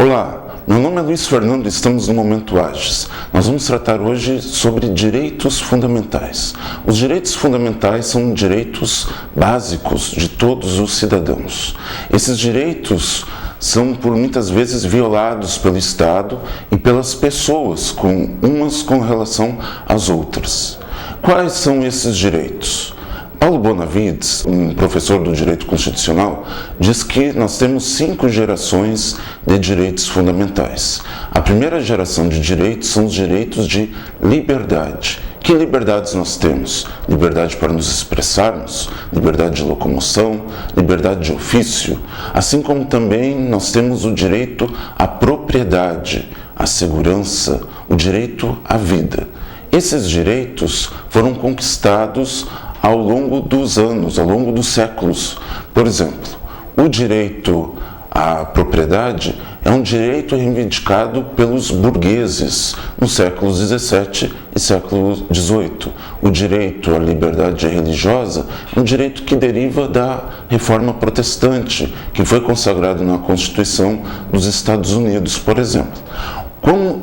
Olá, meu nome é Luiz Fernando e estamos no Momento Agis. Nós vamos tratar hoje sobre direitos fundamentais. Os direitos fundamentais são direitos básicos de todos os cidadãos. Esses direitos são por muitas vezes violados pelo Estado e pelas pessoas, umas com relação às outras. Quais são esses direitos? Paulo Bonavides, um professor do direito constitucional, diz que nós temos 5 gerações de direitos fundamentais. A primeira geração de direitos são os direitos de liberdade. Que liberdades nós temos? Liberdade para nos expressarmos, liberdade de locomoção, liberdade de ofício, assim como também nós temos o direito à propriedade, à segurança, o direito à vida. Esses direitos foram conquistados ao longo dos anos, ao longo dos séculos. Por exemplo, o direito à propriedade é um direito reivindicado pelos burgueses nos séculos XVII e século XVIII. O direito à liberdade religiosa é um direito que deriva da Reforma Protestante, que foi consagrado na Constituição dos Estados Unidos, por exemplo.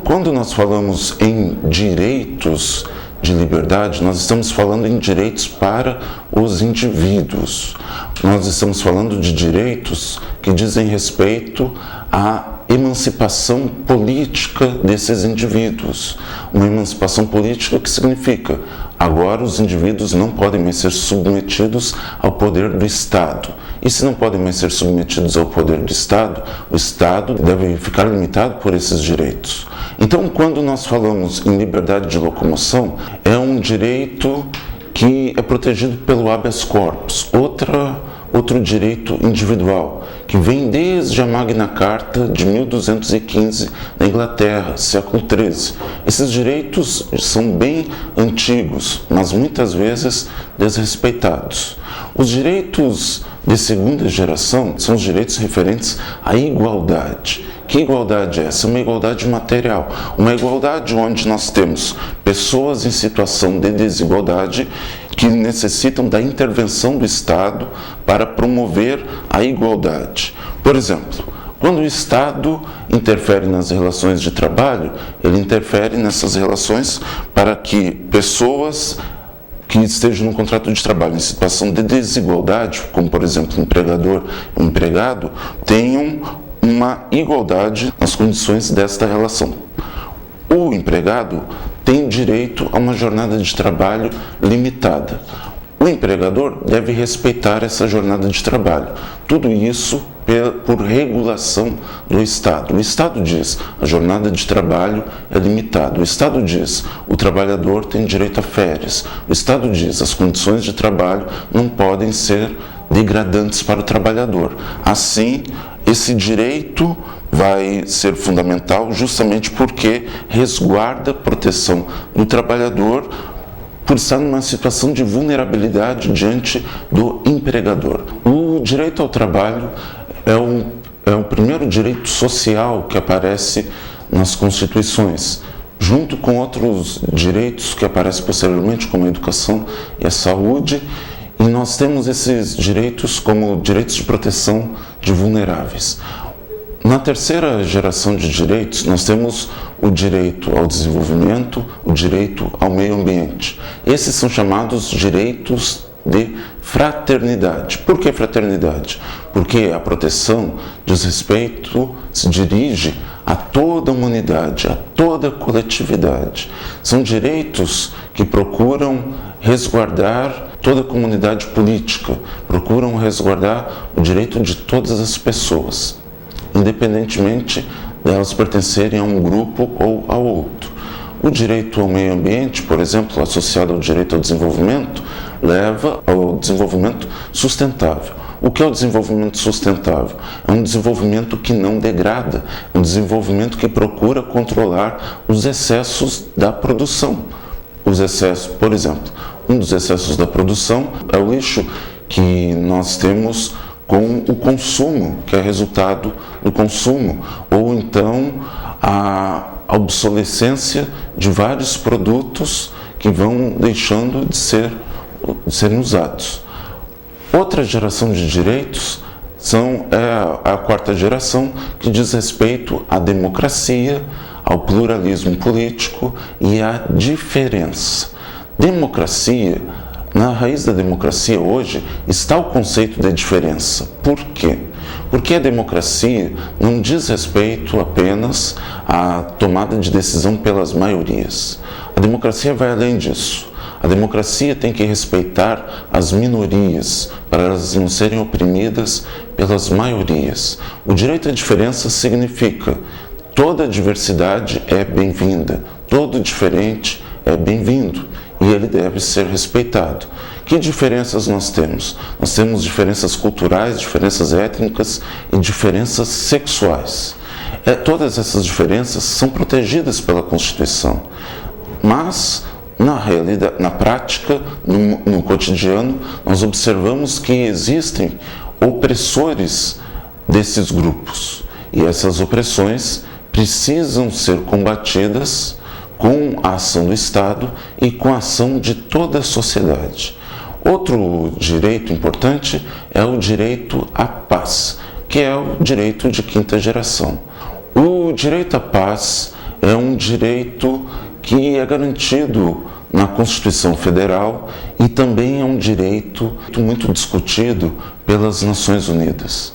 Quando nós falamos em direitos de liberdade, nós estamos falando em direitos para os indivíduos. Nós estamos falando de direitos que dizem respeito à emancipação política desses indivíduos. Uma emancipação política que significa agora os indivíduos não podem mais ser submetidos ao poder do Estado. E se não podem mais ser submetidos ao poder do Estado, o Estado deve ficar limitado por esses direitos. Então, quando nós falamos em liberdade de locomoção, é um direito que é protegido pelo habeas corpus, outro direito individual, que vem desde a Magna Carta de 1215 na Inglaterra, século XIII. Esses direitos são bem antigos, mas muitas vezes desrespeitados. Os direitos de segunda geração são os direitos referentes à igualdade. Que igualdade é essa? Uma igualdade material, uma igualdade onde nós temos pessoas em situação de desigualdade que necessitam da intervenção do Estado para promover a igualdade. Por exemplo, quando o Estado interfere nas relações de trabalho, ele interfere nessas relações para que pessoas que estejam no contrato de trabalho em situação de desigualdade, como por exemplo empregador e empregado, tenham uma igualdade nas condições desta relação. O empregado tem direito a uma jornada de trabalho limitada. O empregador deve respeitar essa jornada de trabalho. Tudo isso por regulação do Estado. O Estado diz a jornada de trabalho é limitada. O Estado diz o trabalhador tem direito a férias. O Estado diz as condições de trabalho não podem ser degradantes para o trabalhador. Assim, esse direito vai ser fundamental justamente porque resguarda a proteção do trabalhador por estar numa situação de vulnerabilidade diante do empregador. O direito ao trabalho é o primeiro direito social que aparece nas constituições, junto com outros direitos que aparecem posteriormente, como a educação e a saúde. E nós temos esses direitos como direitos de proteção de vulneráveis. Na terceira geração de direitos, nós temos o direito ao desenvolvimento, o direito ao meio ambiente. Esses são chamados direitos de fraternidade. Por que fraternidade? Porque a proteção diz respeito, se dirige a toda a humanidade, a toda a coletividade. São direitos que procuram resguardar toda a comunidade política, procuram resguardar o direito de todas as pessoas, independentemente delas pertencerem a um grupo ou ao outro. O direito ao meio ambiente, por exemplo, associado ao direito ao desenvolvimento, leva ao desenvolvimento sustentável. O que é o desenvolvimento sustentável? É um desenvolvimento que não degrada, é um desenvolvimento que procura controlar os excessos da produção. Os excessos, por exemplo, um dos excessos da produção é o lixo que nós temos com o consumo, que é resultado do consumo, ou então a obsolescência de vários produtos que vão deixando de serem usados. Outra geração de direitos é a quarta geração, que diz respeito à democracia, ao pluralismo político e à diferença. Democracia, na raiz da democracia hoje está o conceito de diferença. Por quê? Porque a democracia não diz respeito apenas à tomada de decisão pelas maiorias. A democracia vai além disso. A democracia tem que respeitar as minorias, para elas não serem oprimidas pelas maiorias. O direito à diferença significa toda diversidade é bem-vinda, todo diferente é bem-vindo e ele deve ser respeitado. Que diferenças nós temos? Nós temos diferenças culturais, diferenças étnicas e diferenças sexuais. Todas essas diferenças são protegidas pela Constituição, mas na realidade, na prática, no cotidiano, nós observamos que existem opressores desses grupos e essas opressões precisam ser combatidas com a ação do Estado e com a ação de toda a sociedade. Outro direito importante é o direito à paz, que é o direito de quinta geração. O direito à paz é um direito que é garantido na Constituição Federal e também é um direito muito discutido pelas Nações Unidas.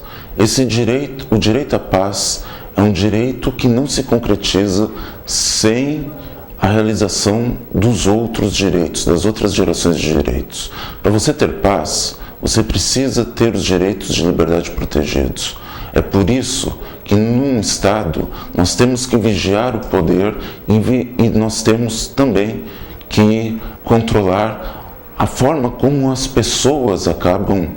O direito à paz é um direito que não se concretiza sem a realização dos outros direitos, das outras gerações de direitos. Para você ter paz, você precisa ter os direitos de liberdade protegidos. É por isso que num Estado nós temos que vigiar o poder e nós temos também que controlar a forma como as pessoas acabam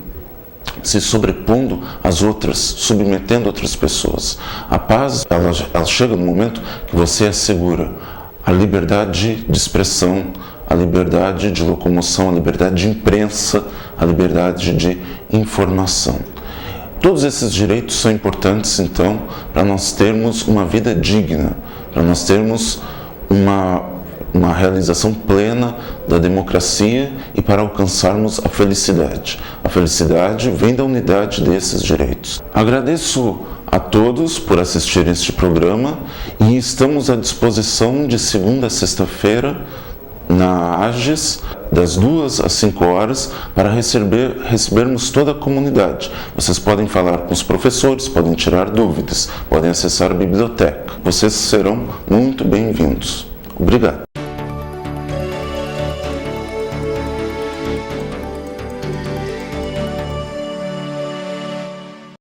se sobrepondo às outras, submetendo outras pessoas. A paz, ela chega no momento que você assegura a liberdade de expressão, a liberdade de locomoção, a liberdade de imprensa, a liberdade de informação. Todos esses direitos são importantes, então, para nós termos uma vida digna, para nós termos uma realização plena da democracia e para alcançarmos a felicidade. A felicidade vem da unidade desses direitos. Agradeço a todos por assistirem este programa e estamos à disposição de segunda a sexta-feira na AGES, das 2 às 5 horas, para recebermos toda a comunidade. Vocês podem falar com os professores, podem tirar dúvidas, podem acessar a biblioteca. Vocês serão muito bem-vindos. Obrigado.